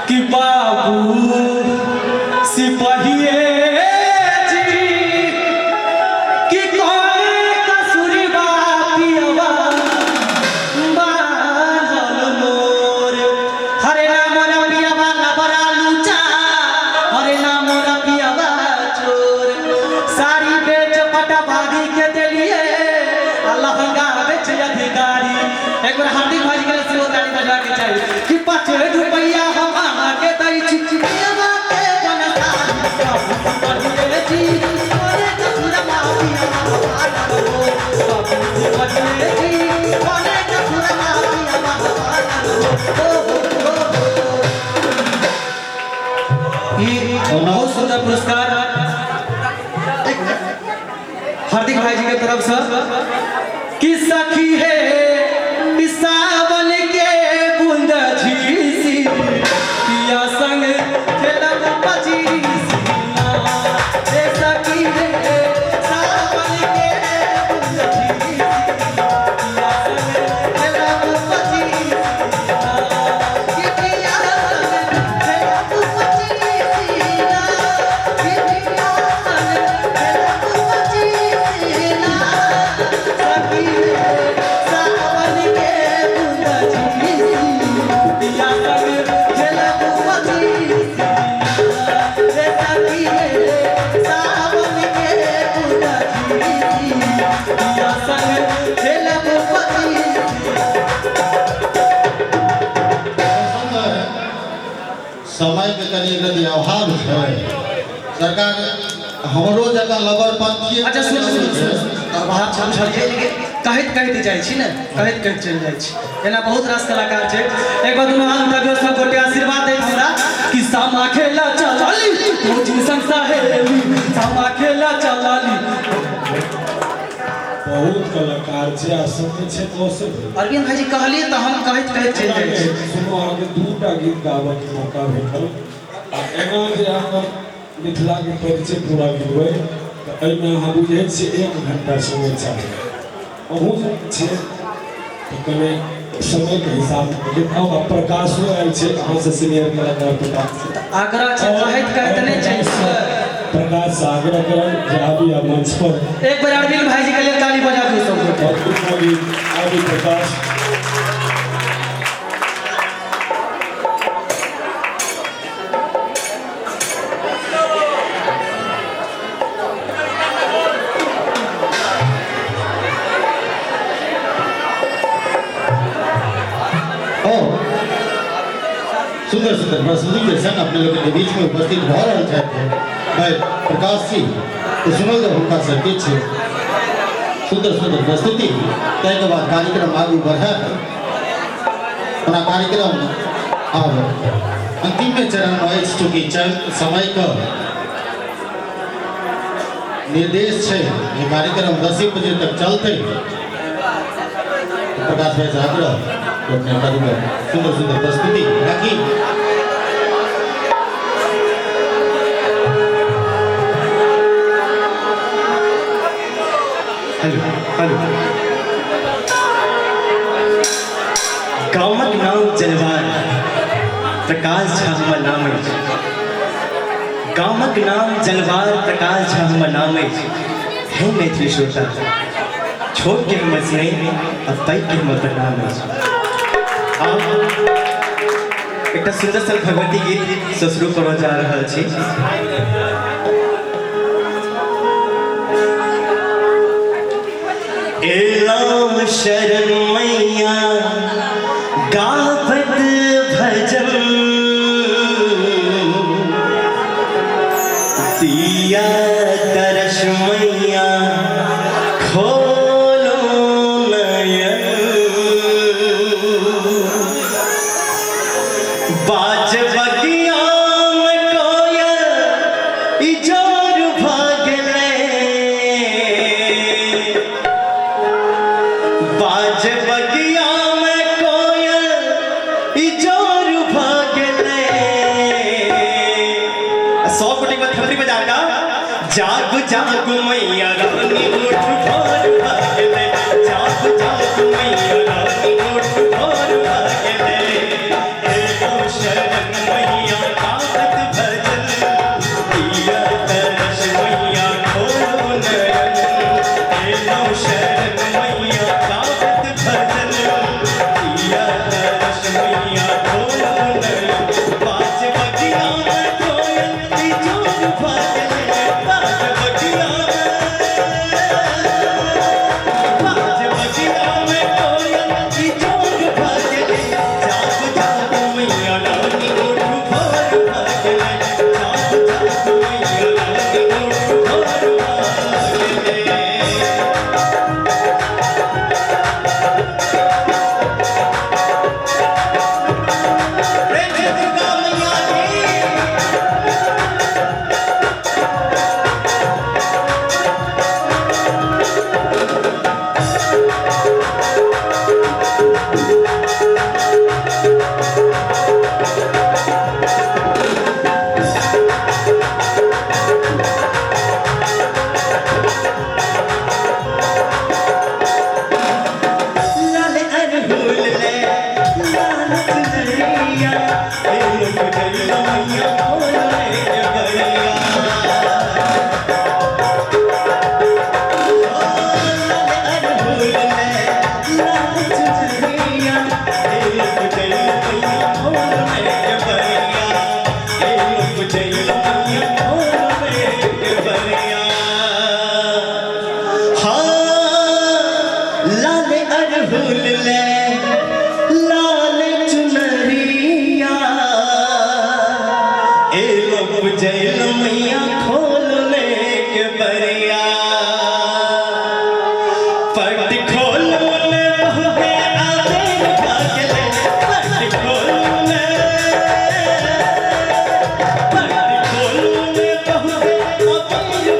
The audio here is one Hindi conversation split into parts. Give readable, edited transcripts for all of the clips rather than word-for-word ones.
कि बाबू सिपाहिए जी कि कौन कसुरी बापियवा बांधल मोर हरे नाम रपियवा लबरा लूचा हरे नाम रपियवा चोर साड़ी बेच पटा भागी के देलिए लहंगा बेच अधिकारी एक बार हार्दिक भाई के से गाड़ी बजा के चाहिए कि 5 रुपया हम आके दई चिचिया के बनता बढ़िए जी कोने कसुरा माफिया हमारा हो बाबू बढ़िए जी कोने कसुरा माफिया हमारा हो ये बहुत सुंदर पुरस्कार हार्दिक भाई जी की तरफ से कि सखी है सावन के बूंद झीसी पिया संग खेलब पचीसी रे सखी रे सावन के बूंद झीसी पिया संग खेलब पचीसी कि पिया संग खेलब पचीसी कि पिया संग खेलब पचीसी सखी समय के कनी यदि अभाव है सरकार हमरो जगह लबर पंथी अच्छा सुन अभाव छम छलिए कहत कहत जाइ छी ने कहत कहत चल जाइ छी एना बहुत रास कलाकार छै एक बार दुनो हाथ उठाबियो सब गोटे आशीर्वाद दे हमरा कि सामा खेला चलाली कोचिंग संस्था है सामा खेला चलाली बहुत कलाकार छै आ सब छै तो से अरविंद भाई जी कहलिए त हम कहत कहत चल जाइ छी सुनो आगे दूटा गीत गाबे के मौका भेटल आ एना जे हम मिथिला के परिचय पूरा करबै त एइ में हम बुझै छी 1 घंटा समय चाही अहू छै त कने समय के हिसाब से अब प्रकाशो आयल छै अहाँ से सीनियर कलाकार प्रकाश आग्रह छै कहत कहत नहीं छै प्रकाश सागर कर आबी आ मंच पर एक बार अरविंद भाई जी के लिए ताली बजा दो सब गोटे आबी प्रकाश सुंदर सुंदर प्रस्तुति के संग अपने लोगों के बीच में उपस्थित हो रहे थे भाई प्रकाश जी तो सुनो तो उनका संकेत है सुंदर सुंदर प्रस्तुति तय के बाद कार्यक्रम आगे बढ़ा अपना कार्यक्रम अब अंतिम के चरण में चूंकि समय का निर्देश है ये कार्यक्रम 10 बजे तक चलते प्रकाश भाई साहब अपने सुंदर सुंदर प्रस्तुति बाकी हेलो हेलो गामक नाम जलवार प्रकाश झा हमर नाम अछि गामक नाम जलवार प्रकाश झा हमर नाम अछि हे मैथिली श्रोता छोट के हमर स्नेह आ पैघ के हमर प्रणाम अछि आब एकटा सुंदर सन भगवती गीत से शुरू करऽ जा रहल छी एलाम शरण मैया गावत भजन दिया दर्श मैया खोलो नयन बाज बगिया में कोयल इजोर भागले बाज बगिया में कोयल इजोर भागले 100 कोटि में थपड़ी बजा का जाग जाग मैया रानी उठ भोर भागले जाग जाग मैया रानी उठ भोर भागले एलो शरण मैया गावत भजन दिया दर्श मैया खोलो नयन एलो शरण मैया गावत भजन दिया दर्श मैया खोलो नयन बाज बगिया में कोयल इजोर भागले बाज बगिया में कोयल इजोर भागले जाग जाग मैया रानी उठ भोर भागले जाग जाग मैया रानी उठ भोर भागले रे दुर्गा मैया की लाल अरहुल ले लाल चुनरिया ए लोग जइया मैया खोल ले जगरिया लाल अरहुल ले लाल चुनरिया ए लोग जइया मैया खोल ले जगरिया ए लोग जइया मैया खोल ले जगरिया हाँ लाल अरहुल ले लाल चुनरिया ए लोग जैल मैया खोल ले के बरिया पट खोल ले बहुके आदेर भागले पट खोल ले बहुके आदेर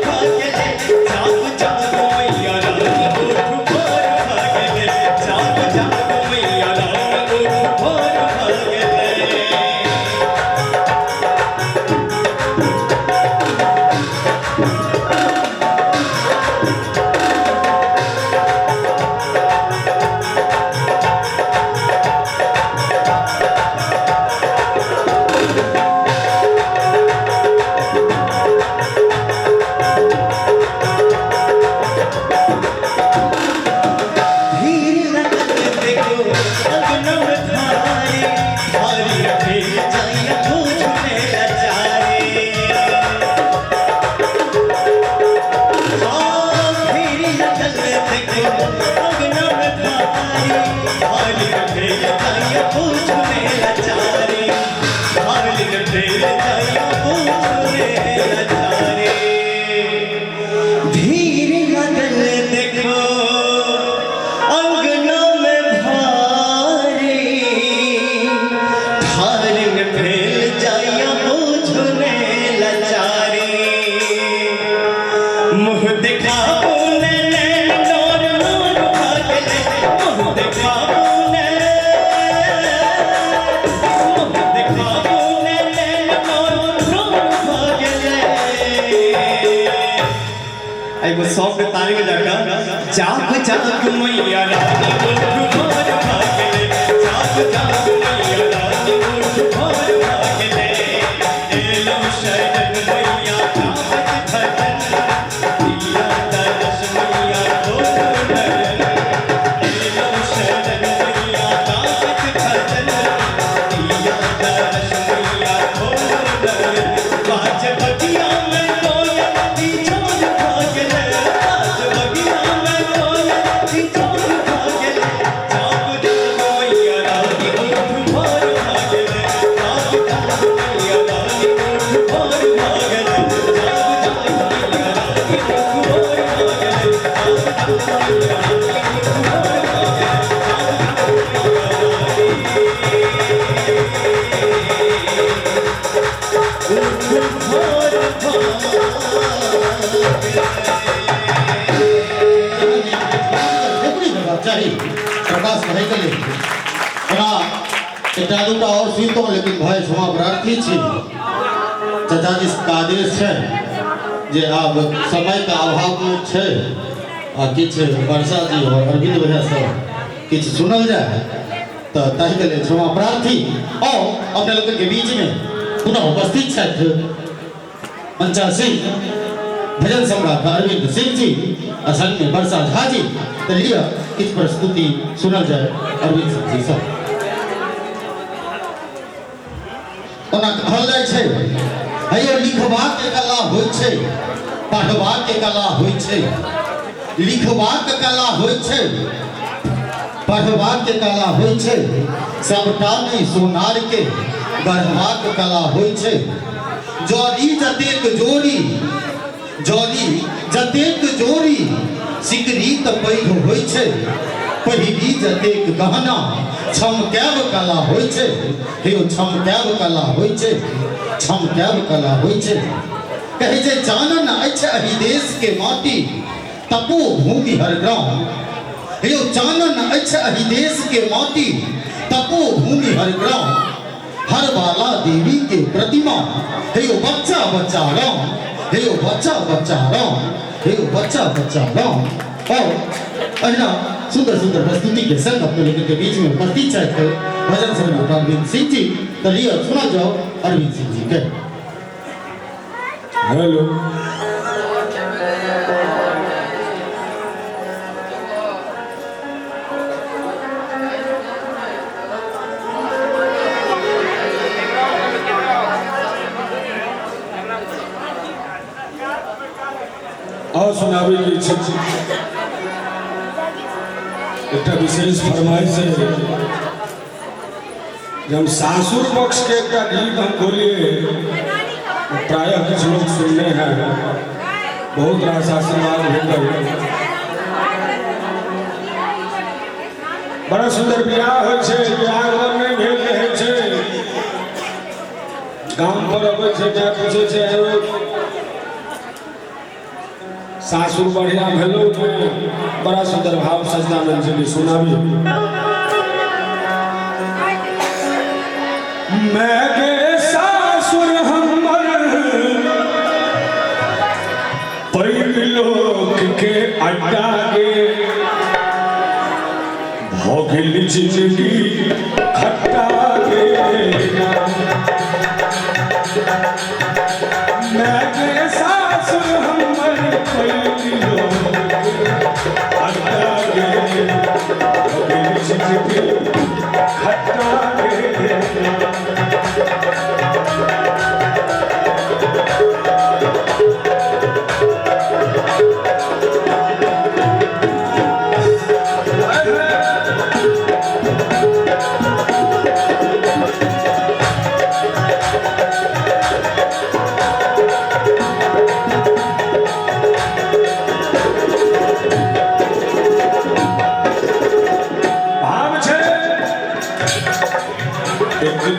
भागले जाग जाग मैया रानी उठ भोर भागले जाग जाग मैया रानी उठ भोर भागले एगो सॉन्ग में ताली में जाकर जाग जाग मैया रानी उठ भोर भागले जाग जाग मैया रानी उठ भोर भागले एलो शरण मैया कावत भजन दिया दर्श मैया ढोल नयन एलो शरण मैया कावत भजन दिया दर्श मैया ढोल नयन बाज बगिया में कोयल दी छोड़ भागले बाज बगिया में कोयल दी छोड़ भागले जाग जाग मैया रानी उठ भोर भागले जाग जाग मैया रानी उठ भोर भागले जाग जाग मैया रानी उठ भोर भागले जाग जाग मैया रानी उठ भोर चाहिए प्रकाश भाई के लिए एक और सीखो लेकिन भाई क्षमा प्रार्थी छी चाचा जी का आदेश है जे अब समय का अभाव है आ किछ वर्षा जी और अरविंद भैया सब किछ सुनल जाए तो ताहि के लिए क्षमा प्रार्थी और अपने लोगों के बीच में पुनः उपस्थित छथि मंचा सिंह भजन सम्राट अरविंद सिंह जी असंग में वर्षा झा जी लिया किस प्रस्तुति सुनल जाए अरविंद सिंह जी सब ओना कहल जाय छै हयो लिखबाक के कला होय छै पढ़बाक के कला होय छै लिखबाक के कला होय छै पढ़बाक के कला होय छै सबटा नहीं सोनार के गढ़बाक कला होय छै जोड़ी जतेक जोड़ी सिकरी त पैघ होय छै पहिरी जतेक गहना छमकैब कला होय छै हेयो छमकैब कला होय छै छमकैब कला होय छै कहे जे जानन अछि एहि देश के माटी तपो भूमि हर ग्राम हेयो जानन अछि एहि देश के माटी तपो भूमि हर ग्राम हर बाला देवी के प्रतिमा हेयो बच्चा बच्चा राम हेयो बच्चा बच्चा राम हेयो बच्चा बच्चा राम और अहिना सुंदर सुंदर प्रस्तुति के संग अपने लोगों के बीच में उपस्थित है भजन सम्राट अरविंद सिंह जी तो लिया सुना जाओ अरविंद सिंह जी के हेलो और सुनावे की इच्छा एक विशेष फरमाइश है जब सासुर पक्ष के एक गीत हम बोलिए प्रायः कुछ लोग सुनने हैं बहुत रास आशीर्वाद भेटल बड़ा सुंदर बियाह होइ छै बियाह घर में भेल रहे छै गांव पर अबै छै जा पूछे छै सासुर बढ़िया भेलो बड़ा सुंदर भाव सजदानंद जी ने सुनावी मैं के सासुर हमर पैग लोक के अड्डा के भोगिल जिंदगी खट्टा के मैं के सासुर हमर पैग लोक अड्डा के भोगिल जिंदगी खट्टा के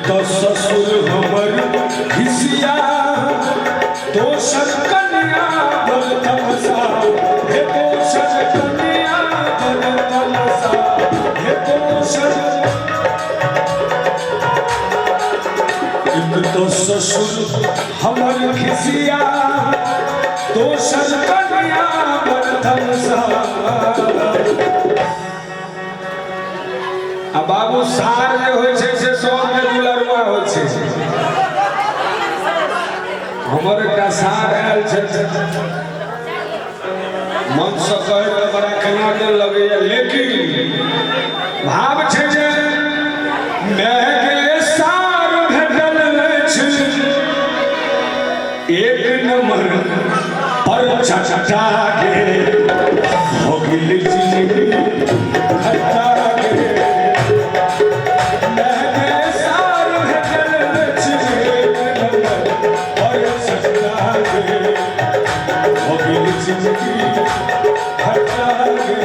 तो ससुर हमर हिसिया तो कन्या बोल तमसा हे तो कन्या बोल तमसा हे तो ससुर हमर हिसिया दोसर कन्या प्रथम आ बाबू सार जे होइ छै से सबके दुलरुआ होइ छै हमर एकटा सार आयल छै मन से कहे में बड़ा केना के लगैया लेकिन भाव छै जे मैगे सार भेटल छै एक नंबर पर छटा के हो गेल जिंदगी खट्टा के मैगे सार भेटल छै एक नंबर पर छटा के हो गेल जिंदगी खट्टा के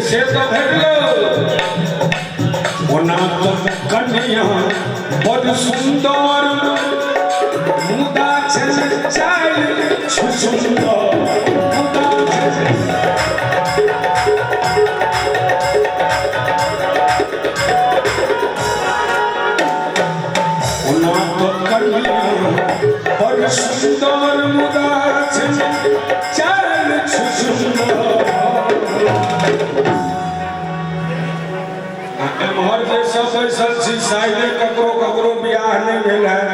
से तो भेटलो ओना तो कन्या बड़ सुंदर मुदा छै चाल सुंदर मुदा छै ओना तो कन्या बड़ सुंदर मुदा छै चाल सुंदर एम्हर जे सब बैसल छी शायदे ककरो बियाह नहीं भेल है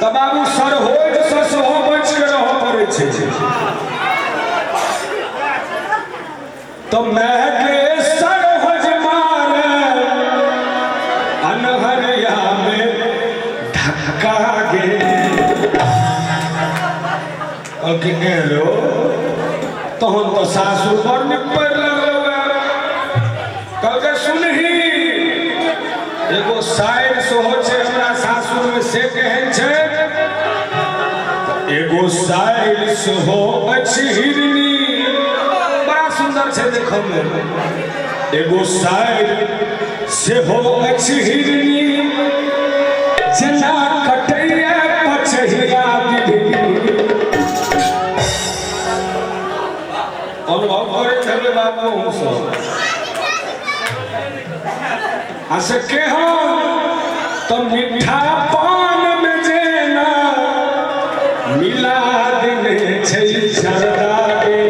तऽ बाबू सरहोज से सेहो बच के रहऽ पड़ै छै तऽ मैगे सरहोज मारे अनहरिया में धक्का गे गेलो तहन तो सासुर बड़ निपर कहलकै सुनही एगो शायर सेहो छै हमरा सासुर में से केहन छै एगो शायर सेहो अछि हिरनी बड़ा सुंदर छै देखो में एगो शायर सेहो अछि हिरनी जेना कटैया पछहिया बिधनी अनुभव करे छले बाबू सब आसे के हो तो मीठा पान में जेना मिला देने छै सरदारे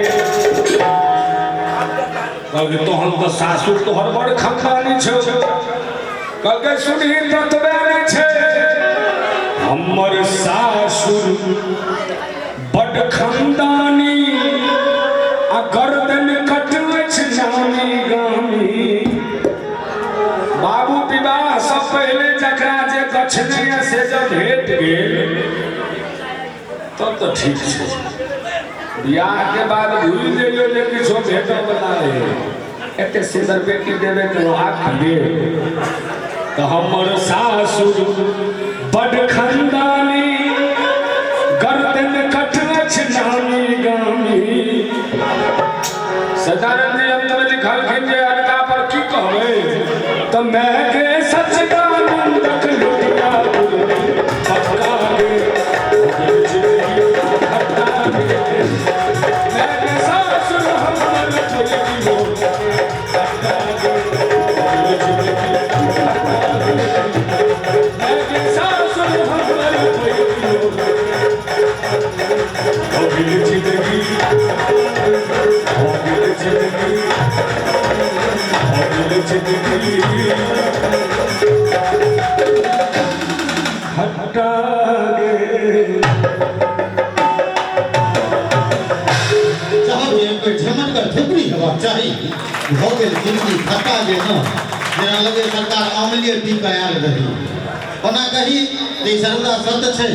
कहलकै तोहन तो सासुर तोहर बड़ खखानी छौ कहलकै सुनही ततबे नहीं छै हमर सासुर बड़ खंदानी आ गर्दन कटबै छै नामी गामी बाबू विवाह सब पहले जकरा जे गछने से जब भेट गेल तब तो ठीक छै बियाह के बाद भूल गेलियो जे किछो भेटो बना रहे एते सुंदर बेटी देवे के आँख ले तो हमर सासुर बड़ खंदानी गर्दन कटबै छै नामी गामी सदानंद जी अंत में लिखलखिन जे अनका पर की कहबै तो मैगे सच्चिदानंद लुटिया पक्का गे मैगे सासुर हमर ठोइयो पक्का गे मैगे सासुर हमर ठोइयो हो गेल जिंदगी हटा गे जहाँ भी कोई झमट कर थोपड़ी हेबाक चाही भऽ गेल जिंदगी खट्टा जे न जेना लगे सरकार आमलिए पी कऽ आयल रही ओना कही जे सर्वदा सत्य छै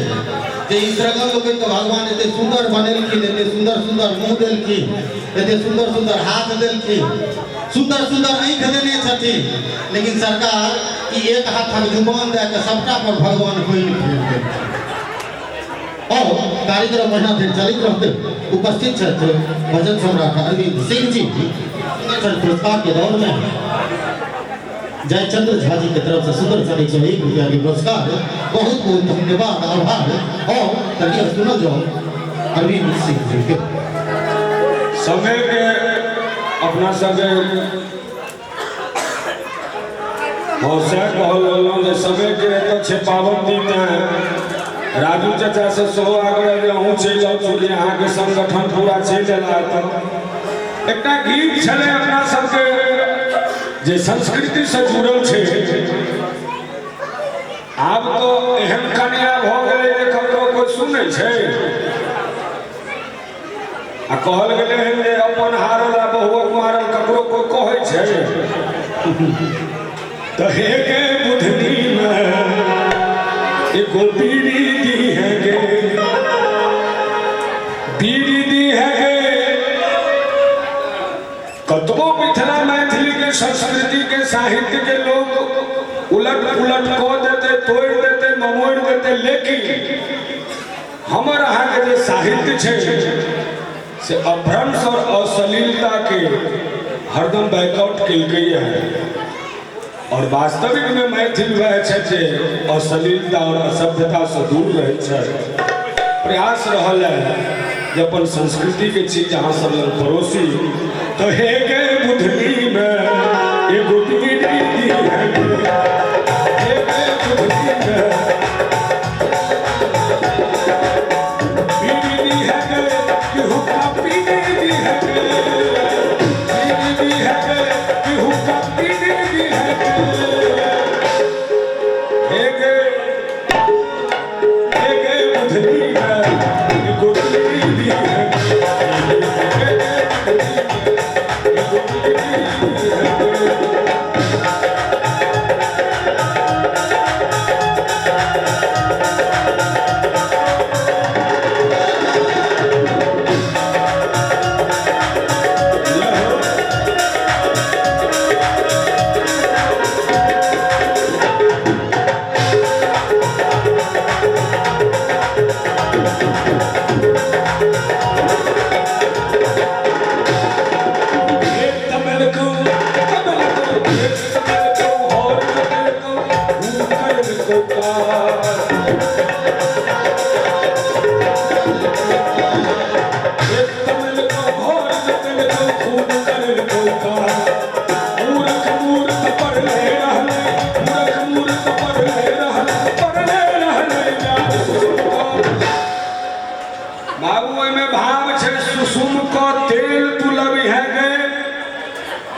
जे ई सगल लोकनि के भगवान एते सुंदर बनेलखिन एते सुंदर सुंदर मुंह देलखिन एते सुंदर सुंदर हाथ देलखिन सुंदर सुंदर आँखि देने छथिन लेकिन सरकार ई एक हाथक जुबान दए कऽ सबटा पर भगवान कोई फेर देलखिन और कार्यक्रम महीना दिन चलित रहते उपस्थित छथि भजन सम्राट अरविंद सिंह जी पुरस्कार के दौर में जयचंद्र झा जी की तरफ से सुंदर सा 101 रुपया की पुरस्कार बहुत बहुत धन्यवाद आभार और तनिया सुनो जो अरविंद सिंह जी के समय के अपना सगे हौसला कहल समय के तो छे पाबंदी में राजू चाचा से सेहो आग्रह जे अहूँ चलि जाउ चूँकि अहाँके संगठन पूरा चलि एला तऽ एकटा गीत छलै अपना सबके जे संस्कृति से जुड़ल छै आब तो एहन कनिया भऽ गेलै जे ककरो कोइ सुनै छै आ कहल गेलै हन जे अपन हारल आ बहुओं मारल ककरो कोइ कहै छै तऽ हे गे बुधनी में एगो बीड़ी दी है गे बीड़ी दी है गे कतबो मिथिला मैथिली के संस्कृति के साहित्य के लोग उलट पुलट कऽ देते तोड़ देते ममोड़ देते लेकिन हमर अहाँ के जे साहित्य छै से अभ्रंश और अश्लीलता के हरदम बैकआउट केलकै है और वास्तविक में मैथिल वह छै जे अश्लीलता और असभ्यता से दूर रहे छै प्रयास रहल है जे अपन संस्कृति के चीज अहाँ सब लग परोसी तो हे गे बुधनी में एगो बीड़ी दी है हे गे बुधनी में बीड़ी दी है गे कि हुक्का पीने दी है गे बीड़ी दी है गे कि हुक्का पीने दी है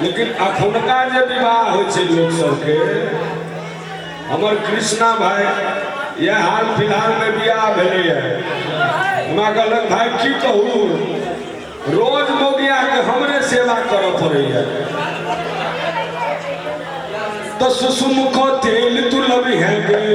लेकिन अखुनका जे विवाह हो लोग सबके हमर कृष्णा भाई ये हाल फिलहाल में बियाह भेले हमरा कहलक भाई की कहू रोज मोगिया के हमरे सेवा करऽ पड़ैया तो सुसुम को तेल तू लबी है गे